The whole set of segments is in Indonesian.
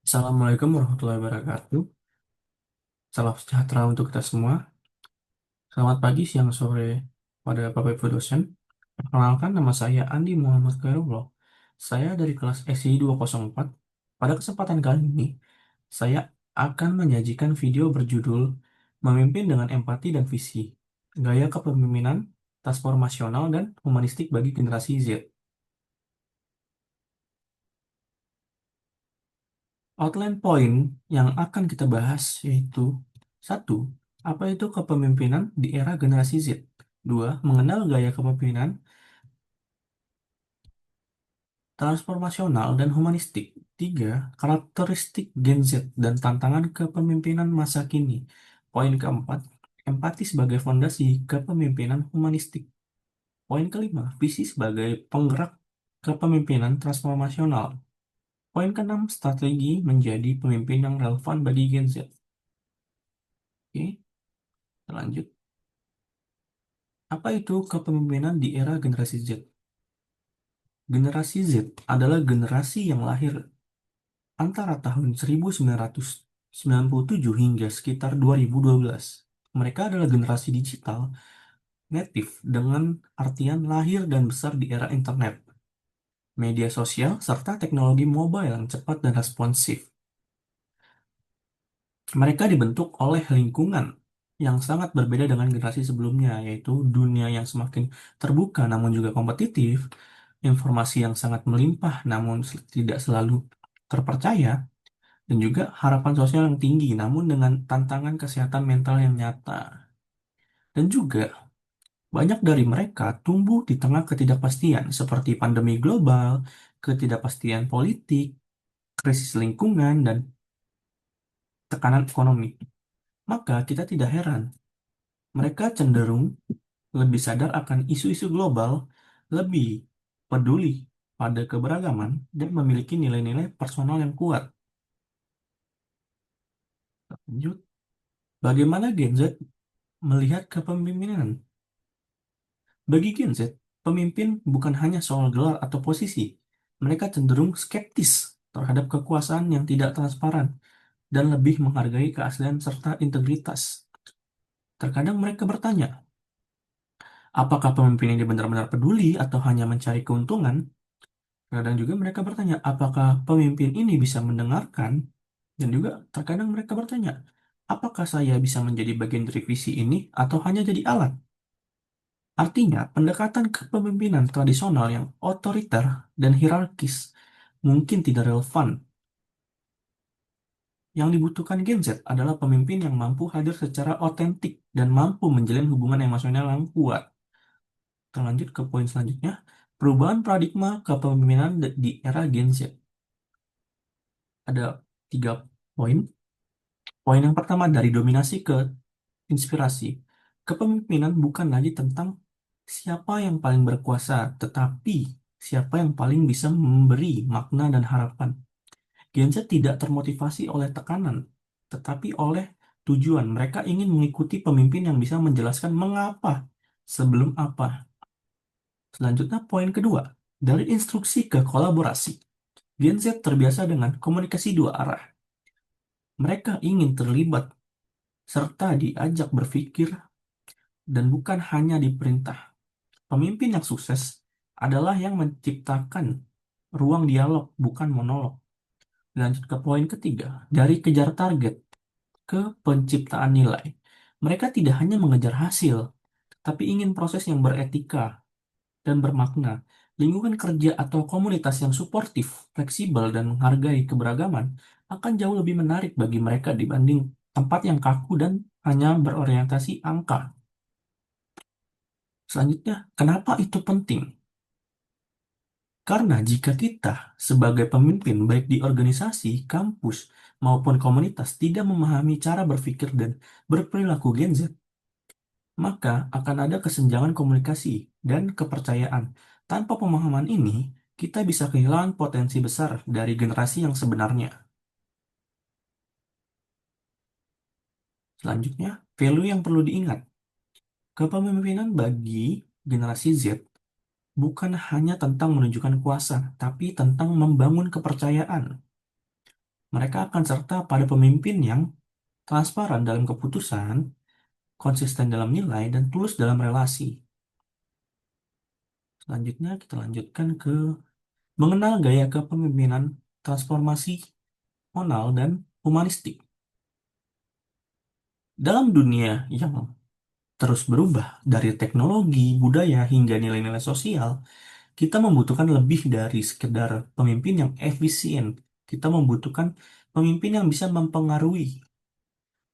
Assalamualaikum warahmatullahi wabarakatuh. Salam sejahtera untuk kita semua. Selamat pagi, siang, sore pada Bapak Ibu dosen. Perkenalkan, nama saya Andi Muhammad Khairullah. Saya dari kelas SI 204. Pada kesempatan kali ini, saya akan menyajikan video berjudul Memimpin dengan Empati dan Visi, Gaya Kepemimpinan, Transformasional, dan Humanistik bagi Generasi Z. Outline point yang akan kita bahas yaitu: satu, apa itu kepemimpinan di era generasi Z? Dua, mengenal gaya kepemimpinan transformasional dan humanistik. Tiga, karakteristik Gen Z dan tantangan kepemimpinan masa kini. Poin keempat, empati sebagai fondasi kepemimpinan humanistik. Poin kelima, visi sebagai penggerak kepemimpinan transformasional. Poin keenam, strategi menjadi pemimpin yang relevan bagi Gen Z. Oke, lanjut. Apa itu kepemimpinan di era generasi Z? Generasi Z adalah generasi yang lahir antara tahun 1997 hingga sekitar 2012. Mereka adalah generasi digital native dengan artian lahir dan besar di era internet, media sosial, serta teknologi mobile yang cepat dan responsif. Mereka dibentuk oleh lingkungan yang sangat berbeda dengan generasi sebelumnya, yaitu dunia yang semakin terbuka namun juga kompetitif, informasi yang sangat melimpah namun tidak selalu terpercaya, dan juga harapan sosial yang tinggi namun dengan tantangan kesehatan mental yang nyata. Dan juga banyak dari mereka tumbuh di tengah ketidakpastian seperti pandemi global, ketidakpastian politik, krisis lingkungan, dan tekanan ekonomi. Maka kita tidak heran mereka cenderung lebih sadar akan isu-isu global, lebih peduli pada keberagaman, dan memiliki nilai-nilai personal yang kuat. Lanjut, bagaimana Gen Z melihat kepemimpinan? Bagi Gen Z, pemimpin bukan hanya soal gelar atau posisi. Mereka cenderung skeptis terhadap kekuasaan yang tidak transparan dan lebih menghargai keaslian serta integritas. Terkadang mereka bertanya, apakah pemimpin ini benar-benar peduli atau hanya mencari keuntungan? Kadang juga mereka bertanya, apakah pemimpin ini bisa mendengarkan? Dan juga terkadang mereka bertanya, apakah saya bisa menjadi bagian dari visi ini atau hanya jadi alat? Artinya, pendekatan kepemimpinan tradisional yang otoriter dan hierarkis mungkin tidak relevan. Yang dibutuhkan Gen Z adalah pemimpin yang mampu hadir secara otentik dan mampu menjalin hubungan emosional yang kuat. Kita lanjut ke poin selanjutnya, perubahan paradigma kepemimpinan di era Gen Z. Ada tiga poin. Poin yang pertama, dari dominasi ke inspirasi. Kepemimpinan bukan lagi tentang siapa yang paling berkuasa, tetapi siapa yang paling bisa memberi makna dan harapan. Gen Z tidak termotivasi oleh tekanan, tetapi oleh tujuan. Mereka ingin mengikuti pemimpin yang bisa menjelaskan mengapa sebelum apa. Selanjutnya, poin kedua, dari instruksi ke kolaborasi. Gen Z terbiasa dengan komunikasi dua arah. Mereka ingin terlibat serta diajak berpikir dan bukan hanya diperintah. Pemimpin yang sukses adalah yang menciptakan ruang dialog, bukan monolog. Lanjut ke poin ketiga, dari kejar target ke penciptaan nilai. Mereka tidak hanya mengejar hasil, tapi ingin proses yang beretika dan bermakna. Lingkungan kerja atau komunitas yang suportif, fleksibel, dan menghargai keberagaman akan jauh lebih menarik bagi mereka dibanding tempat yang kaku dan hanya berorientasi angka. Selanjutnya, kenapa itu penting? Karena jika kita sebagai pemimpin baik di organisasi, kampus, maupun komunitas tidak memahami cara berpikir dan berperilaku Gen Z, maka akan ada kesenjangan komunikasi dan kepercayaan. Tanpa pemahaman ini, kita bisa kehilangan potensi besar dari generasi yang sebenarnya. Selanjutnya, value yang perlu diingat. Kepemimpinan bagi generasi Z bukan hanya tentang menunjukkan kuasa, tapi tentang membangun kepercayaan. Mereka akan serta pada pemimpin yang transparan dalam keputusan, konsisten dalam nilai, dan tulus dalam relasi. Selanjutnya kita lanjutkan ke mengenal gaya kepemimpinan transformasional dan humanistik. Dalam dunia yang terus berubah dari teknologi, budaya, hingga nilai-nilai sosial, kita membutuhkan lebih dari sekedar pemimpin yang efisien. Kita membutuhkan pemimpin yang bisa mempengaruhi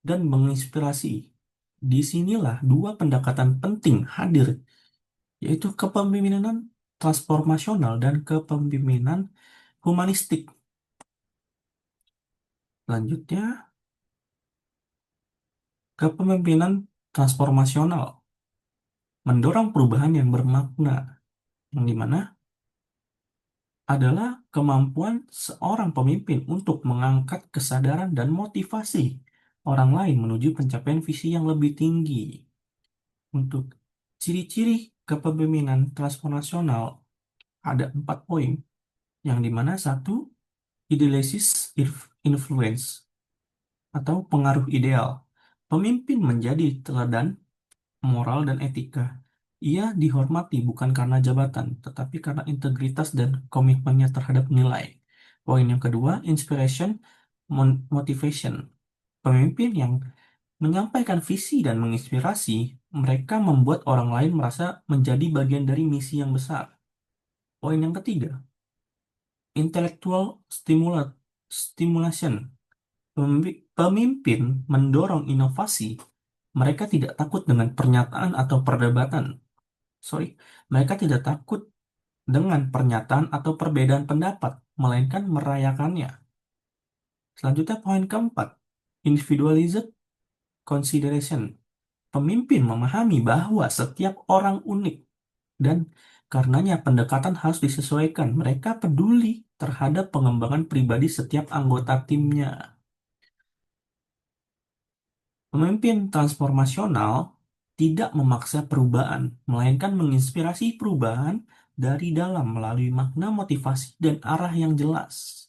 dan menginspirasi. Disinilah dua pendekatan penting hadir, yaitu kepemimpinan transformasional dan kepemimpinan humanistik. Selanjutnya, kepemimpinan transformasional mendorong perubahan yang bermakna, yang dimana adalah kemampuan seorang pemimpin untuk mengangkat kesadaran dan motivasi orang lain menuju pencapaian visi yang lebih tinggi. Untuk ciri-ciri kepemimpinan transformasional ada 4 poin, yang dimana satu, idealisis influence atau pengaruh ideal. Pemimpin menjadi teladan moral dan etika. Ia dihormati bukan karena jabatan, tetapi karena integritas dan komitmennya terhadap nilai. Poin yang kedua, inspiration, motivation. Pemimpin yang menyampaikan visi dan menginspirasi, mereka membuat orang lain merasa menjadi bagian dari misi yang besar. Poin yang ketiga, intellectual stimulation. Pemimpin mendorong inovasi. Mereka tidak takut dengan pernyataan atau perdebatan. Sorry, mereka tidak takut dengan pernyataan atau perbedaan pendapat, melainkan merayakannya. Selanjutnya poin keempat, individualized consideration. Pemimpin memahami bahwa setiap orang unik dan karenanya pendekatan harus disesuaikan. Mereka peduli terhadap pengembangan pribadi setiap anggota timnya. Pemimpin transformasional tidak memaksa perubahan, melainkan menginspirasi perubahan dari dalam melalui makna motivasi dan arah yang jelas.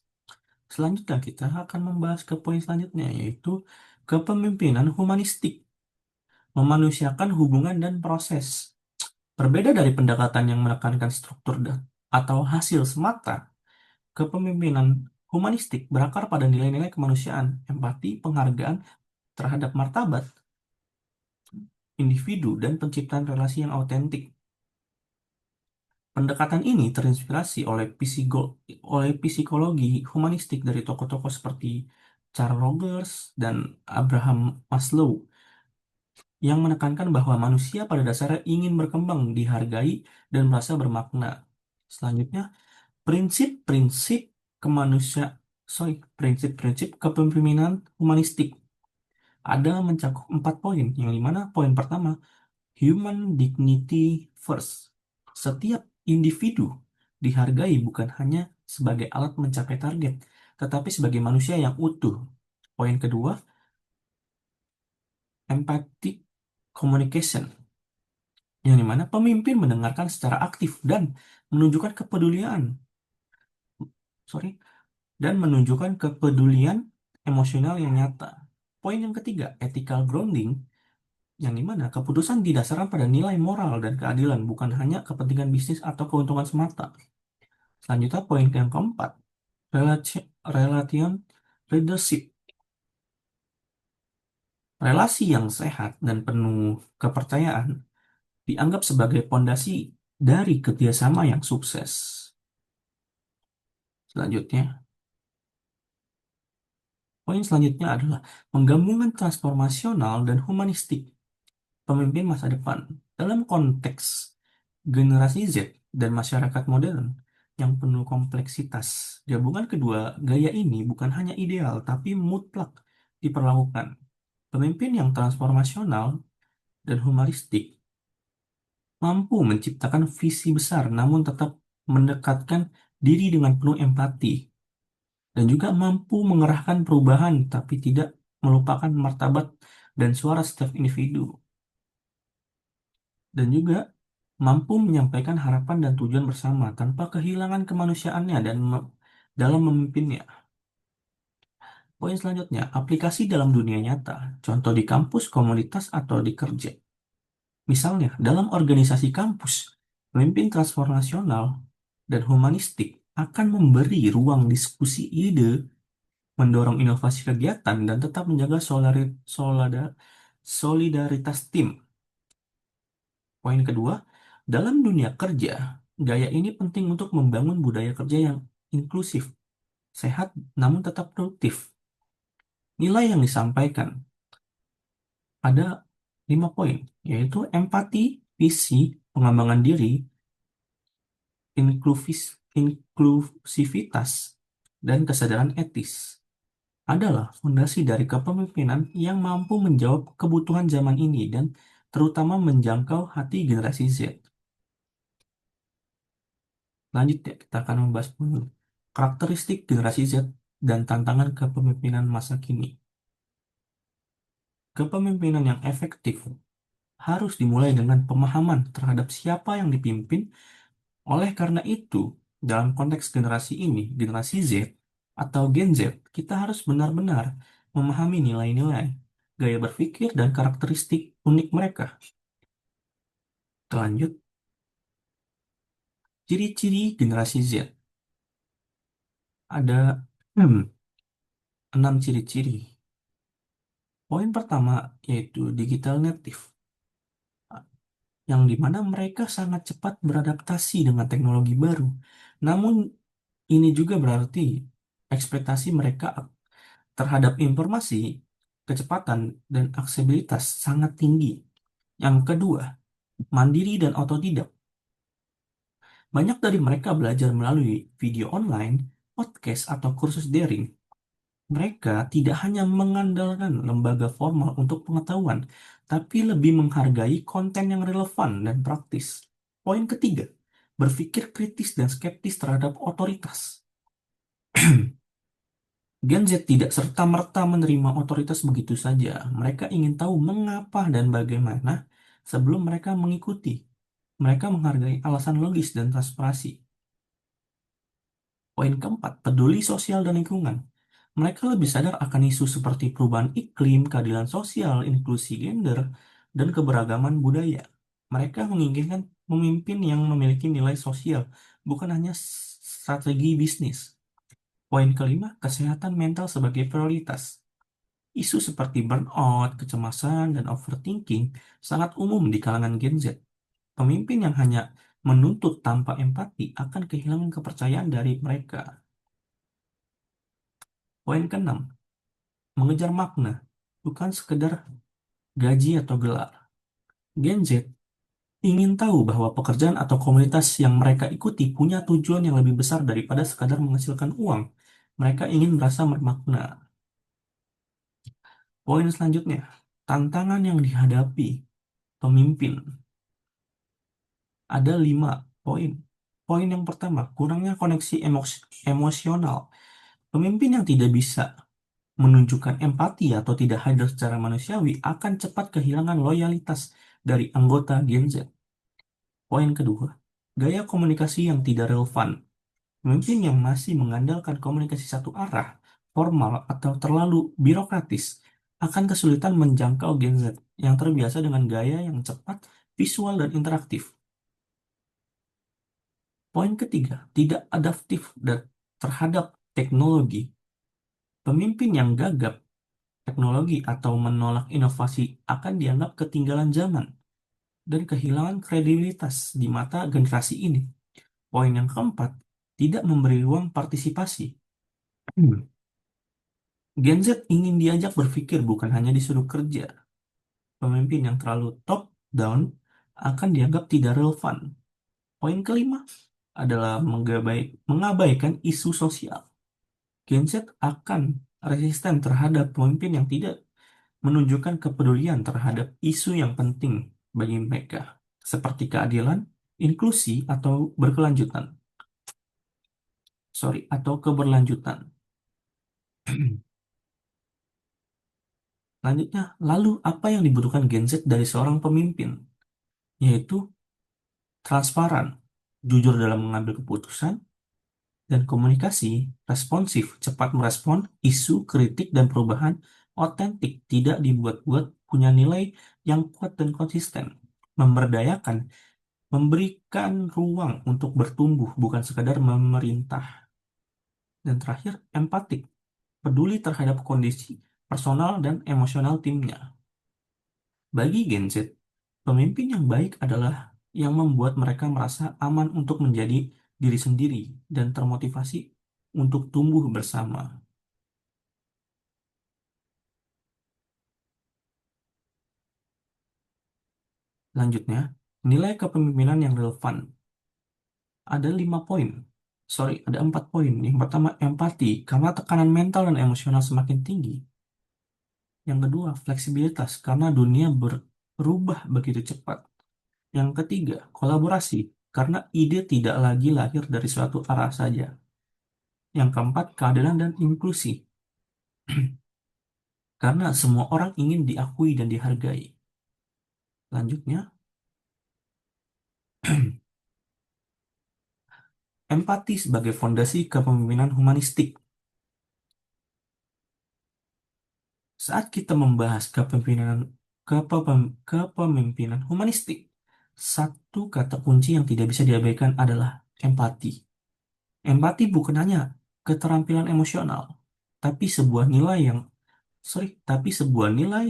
Selanjutnya kita akan membahas ke poin selanjutnya, yaitu kepemimpinan humanistik, memanusiakan hubungan dan proses. Berbeda dari pendekatan yang menekankan struktur atau hasil semata, kepemimpinan humanistik berakar pada nilai-nilai kemanusiaan, empati, penghargaan terhadap martabat individu, dan penciptaan relasi yang autentik. Pendekatan ini terinspirasi oleh psikologi humanistik dari tokoh-tokoh seperti Carl Rogers dan Abraham Maslow, yang menekankan bahwa manusia pada dasarnya ingin berkembang, dihargai, dan merasa bermakna. Selanjutnya, prinsip-prinsip kemanusia, prinsip-prinsip kepemimpinan humanistik ada mencakup 4 poin, yang dimana poin pertama, human dignity first. Setiap individu dihargai bukan hanya sebagai alat mencapai target, tetapi sebagai manusia yang utuh. Poin kedua, empathic communication, yang dimana pemimpin mendengarkan secara aktif dan menunjukkan kepedulian, sorry, dan menunjukkan kepedulian emosional yang nyata. Poin yang ketiga, ethical grounding, yang dimana keputusan didasarkan pada nilai moral dan keadilan, bukan hanya kepentingan bisnis atau keuntungan semata. Selanjutnya, poin yang keempat, relation leadership. Relasi yang sehat dan penuh kepercayaan dianggap sebagai pondasi dari kerjasama yang sukses. Selanjutnya, poin selanjutnya adalah penggabungan transformasional dan humanistik pemimpin masa depan dalam konteks generasi Z dan masyarakat modern yang penuh kompleksitas. Gabungan kedua gaya ini bukan hanya ideal, tapi mutlak diperlakukan. Pemimpin yang transformasional dan humanistik mampu menciptakan visi besar namun tetap mendekatkan diri dengan penuh empati, dan juga mampu mengerahkan perubahan tapi tidak melupakan martabat dan suara setiap individu, dan juga mampu menyampaikan harapan dan tujuan bersama tanpa kehilangan kemanusiaannya dalam memimpinnya. Poin selanjutnya, aplikasi dalam dunia nyata, contoh di kampus, komunitas, atau di kerja. Misalnya, dalam organisasi kampus, pemimpin transformasional dan humanistik akan memberi ruang diskusi ide, mendorong inovasi kegiatan, dan tetap menjaga solidaritas tim. Poin kedua, dalam dunia kerja, gaya ini penting untuk membangun budaya kerja yang inklusif, sehat, namun tetap produktif. Nilai yang disampaikan ada 5 poin, yaitu empati, visi, pengembangan diri, inklusivitas, dan kesadaran etis adalah fondasi dari kepemimpinan yang mampu menjawab kebutuhan zaman ini dan terutama menjangkau hati generasi Z. Lanjut ya, kita akan membahas karakteristik generasi Z dan tantangan kepemimpinan masa kini. Kepemimpinan yang efektif harus dimulai dengan pemahaman terhadap siapa yang dipimpin. Oleh karena itu, dalam konteks generasi ini, generasi Z atau Gen Z, kita harus benar-benar memahami nilai-nilai, gaya berpikir, dan karakteristik unik mereka. Lanjut, ciri-ciri generasi Z. Ada 6 ciri-ciri. Poin pertama yaitu digital native, yang dimana mereka sangat cepat beradaptasi dengan teknologi baru. Namun, ini juga berarti ekspektasi mereka terhadap informasi, kecepatan, dan aksesibilitas sangat tinggi. Yang kedua, mandiri dan otodidak. Banyak dari mereka belajar melalui video online, podcast, atau kursus daring. Mereka tidak hanya mengandalkan lembaga formal untuk pengetahuan, tapi lebih menghargai konten yang relevan dan praktis. Poin ketiga, berpikir kritis dan skeptis terhadap otoritas. Gen Z tidak serta-merta menerima otoritas begitu saja. Mereka ingin tahu mengapa dan bagaimana sebelum mereka mengikuti. Mereka menghargai alasan logis dan transparansi. Poin keempat, peduli sosial dan lingkungan. Mereka lebih sadar akan isu seperti perubahan iklim, keadilan sosial, inklusi gender, dan keberagaman budaya. Mereka menginginkan pemimpin yang memiliki nilai sosial, bukan hanya strategi bisnis. Poin kelima, kesehatan mental sebagai prioritas. Isu seperti burnout, kecemasan, dan overthinking sangat umum di kalangan Gen Z. Pemimpin yang hanya menuntut tanpa empati akan kehilangan kepercayaan dari mereka. Poin keenam, mengejar makna, bukan sekedar gaji atau gelar. Gen Z ingin tahu bahwa pekerjaan atau komunitas yang mereka ikuti punya tujuan yang lebih besar daripada sekadar menghasilkan uang. Mereka ingin merasa bermakna. Poin selanjutnya, tantangan yang dihadapi pemimpin. Ada 5 poin. Poin yang pertama, kurangnya koneksi emosional. Pemimpin yang tidak bisa menunjukkan empati atau tidak hadir secara manusiawi akan cepat kehilangan loyalitas dari anggota Gen Z. Poin kedua, gaya komunikasi yang tidak relevan. Pemimpin yang masih mengandalkan komunikasi satu arah, formal, atau terlalu birokratis akan kesulitan menjangkau Gen Z yang terbiasa dengan gaya yang cepat, visual, dan interaktif. Poin ketiga, tidak adaptif terhadap teknologi. Pemimpin yang gagap teknologi atau menolak inovasi akan dianggap ketinggalan zaman dan kehilangan kredibilitas di mata generasi ini. Poin yang keempat, tidak memberi ruang partisipasi. Gen Z ingin diajak berpikir bukan hanya disuruh kerja. Pemimpin yang terlalu top-down akan dianggap tidak relevan. Poin kelima adalah mengabaikan isu sosial. Gen Z akan resisten terhadap pemimpin yang tidak menunjukkan kepedulian terhadap isu yang penting bagi mereka, seperti keadilan, inklusi, atau berkelanjutan. Atau keberlanjutan. Lanjutnya, lalu apa yang dibutuhkan Gen Z dari seorang pemimpin? Yaitu transparan, jujur dalam mengambil keputusan, dan komunikasi responsif, cepat merespon isu, kritik, dan perubahan, otentik, tidak dibuat-buat, punya nilai yang kuat dan konsisten, memberdayakan, memberikan ruang untuk bertumbuh, bukan sekadar memerintah. Dan terakhir, empatik, peduli terhadap kondisi personal dan emosional timnya. Bagi Gen Z, pemimpin yang baik adalah yang membuat mereka merasa aman untuk menjadi diri sendiri dan termotivasi untuk tumbuh bersama. Selanjutnya, nilai kepemimpinan yang relevan. Ada 5 poin. Sorry, ada 4 poin. Yang pertama, empati, karena tekanan mental dan emosional semakin tinggi. Yang kedua, fleksibilitas, karena dunia berubah begitu cepat. Yang ketiga, kolaborasi, karena ide tidak lagi lahir dari suatu arah saja. Yang keempat, keadilan dan inklusi, karena semua orang ingin diakui dan dihargai. Selanjutnya, empati sebagai fondasi kepemimpinan humanistik. Saat kita membahas kepemimpinan humanistik, satu kata kunci yang tidak bisa diabaikan adalah empati. Empati bukan hanya keterampilan emosional, tapi sebuah nilai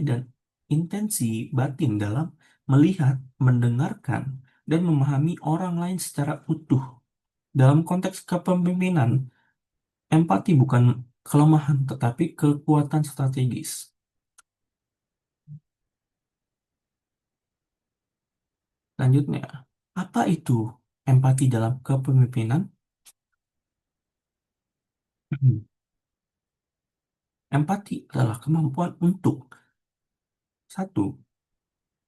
dan intensi batin dalam melihat, mendengarkan, dan memahami orang lain secara utuh. Dalam konteks kepemimpinan, empati bukan kelemahan, tetapi kekuatan strategis. Selanjutnya, apa itu empati dalam kepemimpinan? Empati adalah kemampuan untuk satu,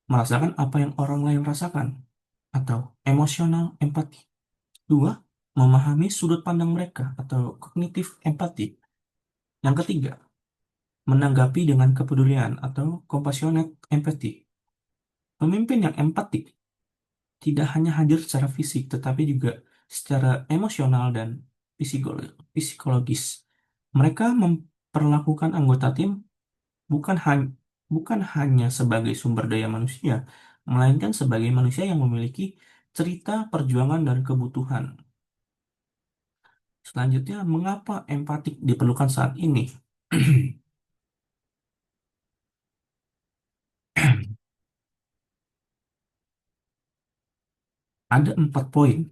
merasakan apa yang orang lain rasakan atau emosional empati. Dua, memahami sudut pandang mereka atau kognitif empati. Yang ketiga, menanggapi dengan kepedulian atau compassionate empathy. Pemimpin yang empatik tidak hanya hadir secara fisik, tetapi juga secara emosional dan psikologis. Mereka memperlakukan anggota tim bukan, bukan hanya sebagai sumber daya manusia, melainkan sebagai manusia yang memiliki cerita, perjuangan, dan kebutuhan. Selanjutnya, mengapa empatik diperlukan saat ini? Ada 4 poin.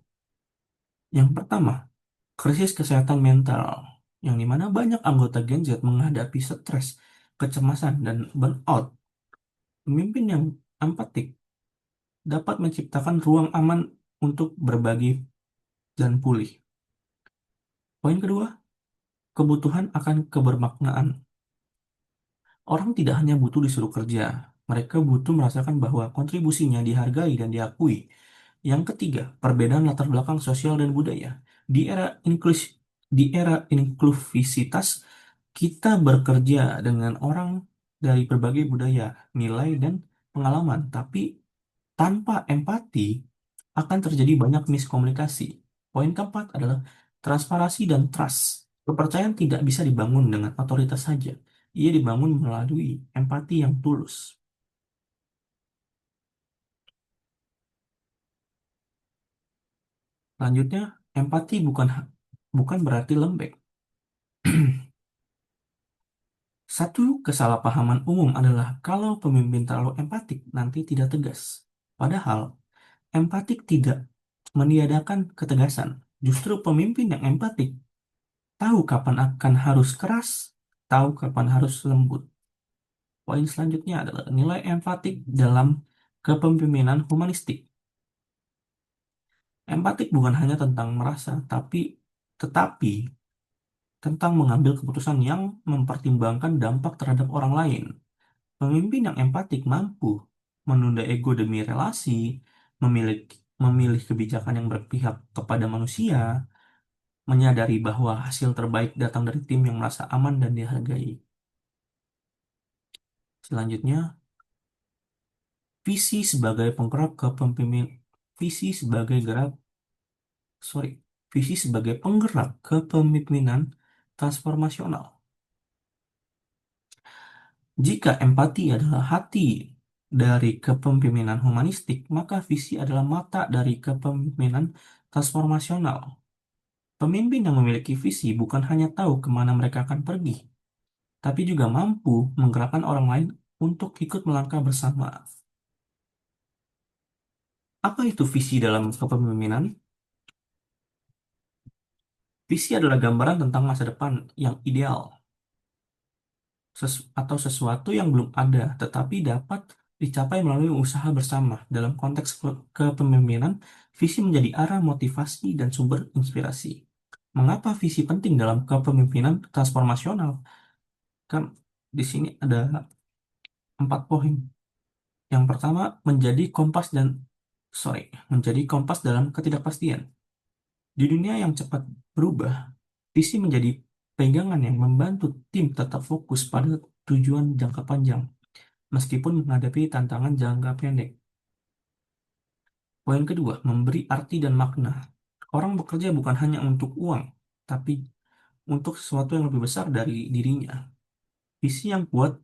Yang pertama, krisis kesehatan mental, yang dimana banyak anggota Gen Z menghadapi stres, kecemasan, dan burnout. Pemimpin yang empatik dapat menciptakan ruang aman untuk berbagi dan pulih. Poin kedua, kebutuhan akan kebermaknaan. Orang tidak hanya butuh disuruh kerja, mereka butuh merasakan bahwa kontribusinya dihargai dan diakui. Yang ketiga, perbedaan latar belakang sosial dan budaya. Di era inklusivitas, kita bekerja dengan orang dari berbagai budaya, nilai, dan pengalaman, tapi tanpa empati akan terjadi banyak miskomunikasi. Poin keempat adalah transparansi dan trust. Kepercayaan tidak bisa dibangun dengan otoritas saja. Ia dibangun melalui empati yang tulus. Selanjutnya, empati bukan berarti lembek. Satu kesalahpahaman umum adalah kalau pemimpin terlalu empatik nanti tidak tegas. Padahal, empatik tidak meniadakan ketegasan. Justru pemimpin yang empatik tahu kapan akan harus keras, tahu kapan harus lembut. Poin selanjutnya adalah nilai empatik dalam kepemimpinan humanistik. Empatik bukan hanya tentang merasa, tetapi tentang mengambil keputusan yang mempertimbangkan dampak terhadap orang lain. Pemimpin yang empatik mampu menunda ego demi relasi, memilih, memilih kebijakan yang berpihak kepada manusia, menyadari bahwa hasil terbaik datang dari tim yang merasa aman dan dihargai. Selanjutnya, visi sebagai penggerak kepemimpinan, visi sebagai gerak, sorry. visi sebagai penggerak kepemimpinan transformasional. Jika empati adalah hati dari kepemimpinan humanistik, maka visi adalah mata dari kepemimpinan transformasional. Pemimpin yang memiliki visi bukan hanya tahu kemana mereka akan pergi, tapi juga mampu menggerakkan orang lain untuk ikut melangkah bersama. Apa itu visi dalam kepemimpinan? Visi adalah gambaran tentang masa depan yang ideal, atau sesuatu yang belum ada, tetapi dapat dicapai melalui usaha bersama. Dalam konteks kepemimpinan, visi menjadi arah motivasi dan sumber inspirasi. Mengapa visi penting dalam kepemimpinan transformasional? Kan di sini ada 4 poin. Yang pertama, menjadi kompas dalam ketidakpastian. Di dunia yang cepat berubah, visi menjadi pegangan yang membantu tim tetap fokus pada tujuan jangka panjang, meskipun menghadapi tantangan jangka pendek. Poin kedua, memberi arti dan makna. Orang bekerja bukan hanya untuk uang, tapi untuk sesuatu yang lebih besar dari dirinya. Visi yang kuat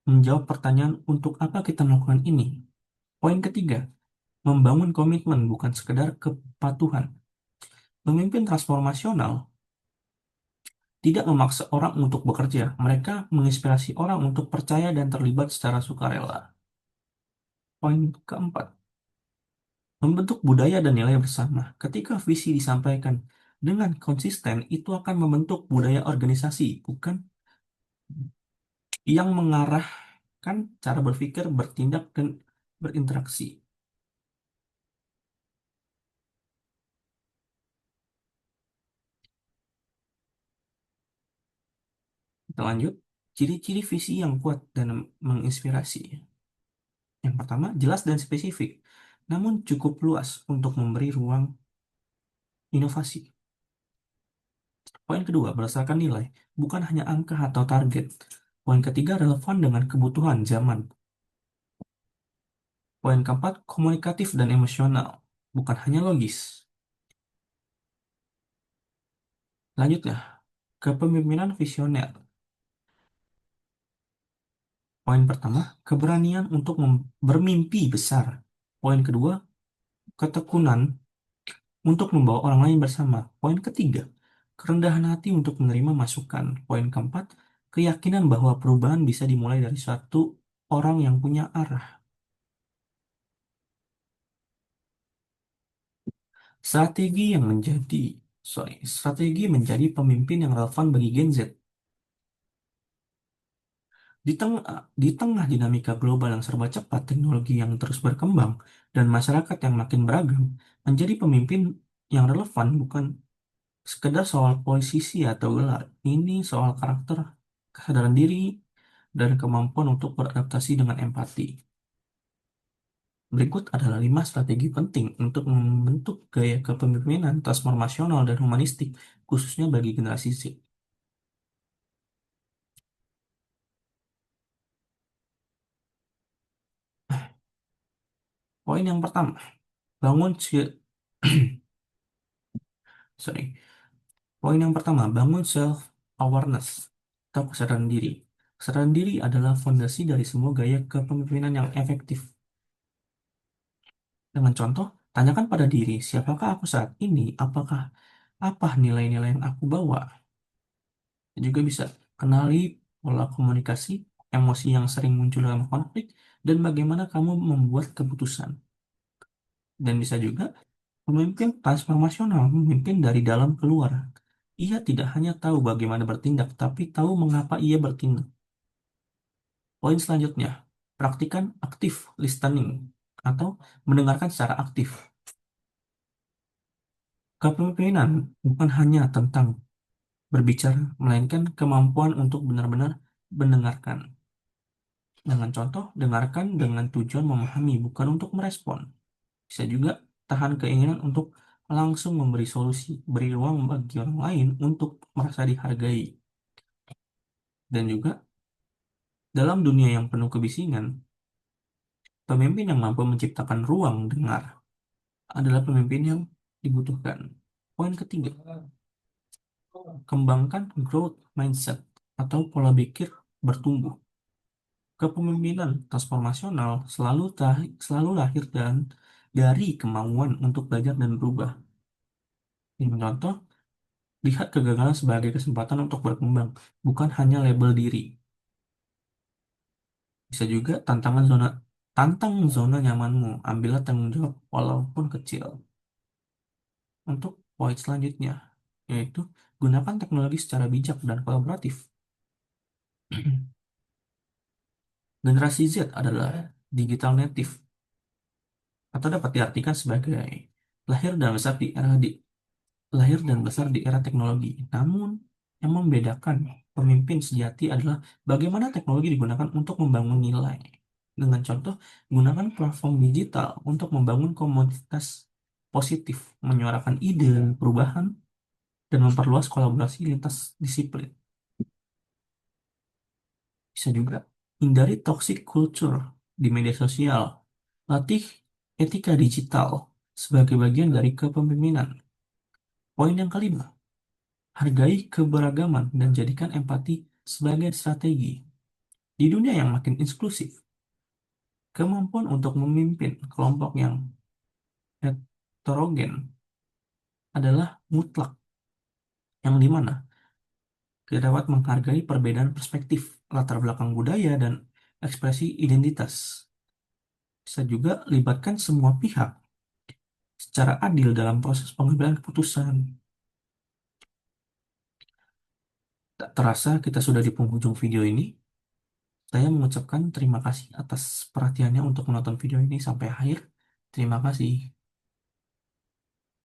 menjawab pertanyaan untuk apa kita melakukan ini. Poin ketiga, membangun komitmen bukan sekedar kepatuhan. Pemimpin transformasional tidak memaksa orang untuk bekerja. Mereka menginspirasi orang untuk percaya dan terlibat secara sukarela. Poin keempat, membentuk budaya dan nilai bersama. Ketika visi disampaikan dengan konsisten, itu akan membentuk budaya organisasi, bukan yang mengarahkan cara berpikir, bertindak, dan berinteraksi. Kita lanjut. Ciri-ciri visi yang kuat dan menginspirasi. Yang pertama, jelas dan spesifik, namun cukup luas untuk memberi ruang inovasi. Poin kedua, berdasarkan nilai, bukan hanya angka atau target. Poin ketiga, relevan dengan kebutuhan zaman. Poin keempat, komunikatif dan emosional, bukan hanya logis. Lanjutnya, kepemimpinan visioner. Poin pertama, keberanian untuk bermimpi besar. Poin kedua, ketekunan untuk membawa orang lain bersama. Poin ketiga, kerendahan hati untuk menerima masukan. Poin keempat, keyakinan bahwa perubahan bisa dimulai dari satu orang yang punya arah. Strategi yang menjadi, strategi menjadi pemimpin yang relevan bagi Gen Z. Di tengah dinamika global yang serba cepat, teknologi yang terus berkembang, dan masyarakat yang makin beragam, menjadi pemimpin yang relevan bukan sekedar soal posisi atau gelar. Ini soal karakter, kesadaran diri, dan kemampuan untuk beradaptasi dengan empati. Berikut adalah 5 strategi penting untuk membentuk gaya kepemimpinan transformasional dan humanistik, khususnya bagi generasi Z. Poin yang pertama, bangun sorry. Poin yang pertama, bangun self awareness atau kesadaran diri. Kesadaran diri adalah fondasi dari semua gaya kepemimpinan yang efektif. Dengan contoh, tanyakan pada diri, siapakah aku saat ini? Apa nilai-nilai yang aku bawa? Juga bisa kenali pola komunikasi, emosi yang sering muncul dalam konflik, dan bagaimana kamu membuat keputusan. Dan bisa juga pemimpin transformasional, memimpin dari dalam keluar. Ia tidak hanya tahu bagaimana bertindak, tapi tahu mengapa ia bertindak. Poin selanjutnya, praktikan active listening atau mendengarkan secara aktif. Kepemimpinan bukan hanya tentang berbicara, melainkan kemampuan untuk benar-benar mendengarkan. Dengan contoh, dengarkan dengan tujuan memahami, bukan untuk merespon. Bisa juga tahan keinginan untuk langsung memberi solusi, beri ruang bagi orang lain untuk merasa dihargai. Dan juga dalam dunia yang penuh kebisingan, pemimpin yang mampu menciptakan ruang dengar adalah pemimpin yang dibutuhkan. Poin ketiga, kembangkan growth mindset atau pola pikir bertumbuh. Kepemimpinan transformasional selalu lahir dari kemauan untuk belajar dan berubah. Ini contoh, lihat kegagalan sebagai kesempatan untuk berkembang, bukan hanya label diri. Bisa juga tantang zona nyamanmu, ambillah tanggung jawab walaupun kecil. Untuk poin selanjutnya, yaitu gunakan teknologi secara bijak dan kolaboratif. Generasi Z adalah digital native atau dapat diartikan sebagai lahir dan besar di era di lahir dan besar di era teknologi. Namun, yang membedakan pemimpin sejati adalah bagaimana teknologi digunakan untuk membangun nilai. Dengan contoh, gunakan platform digital untuk membangun komunitas positif, menyuarakan ide perubahan, dan memperluas kolaborasi lintas disiplin. Bisa juga hindari toxic culture di media sosial. Latih etika digital sebagai bagian dari kepemimpinan. Poin yang kelima, hargai keberagaman dan jadikan empati sebagai strategi. Di dunia yang makin inklusif, kemampuan untuk memimpin kelompok yang heterogen adalah mutlak, yang dimana kita dapat menghargai perbedaan perspektif, latar belakang budaya, dan ekspresi identitas. Bisa juga libatkan semua pihak secara adil dalam proses pengambilan keputusan. Tak terasa kita sudah di penghujung video ini. Saya mengucapkan terima kasih atas perhatiannya untuk menonton video ini sampai akhir. Terima kasih.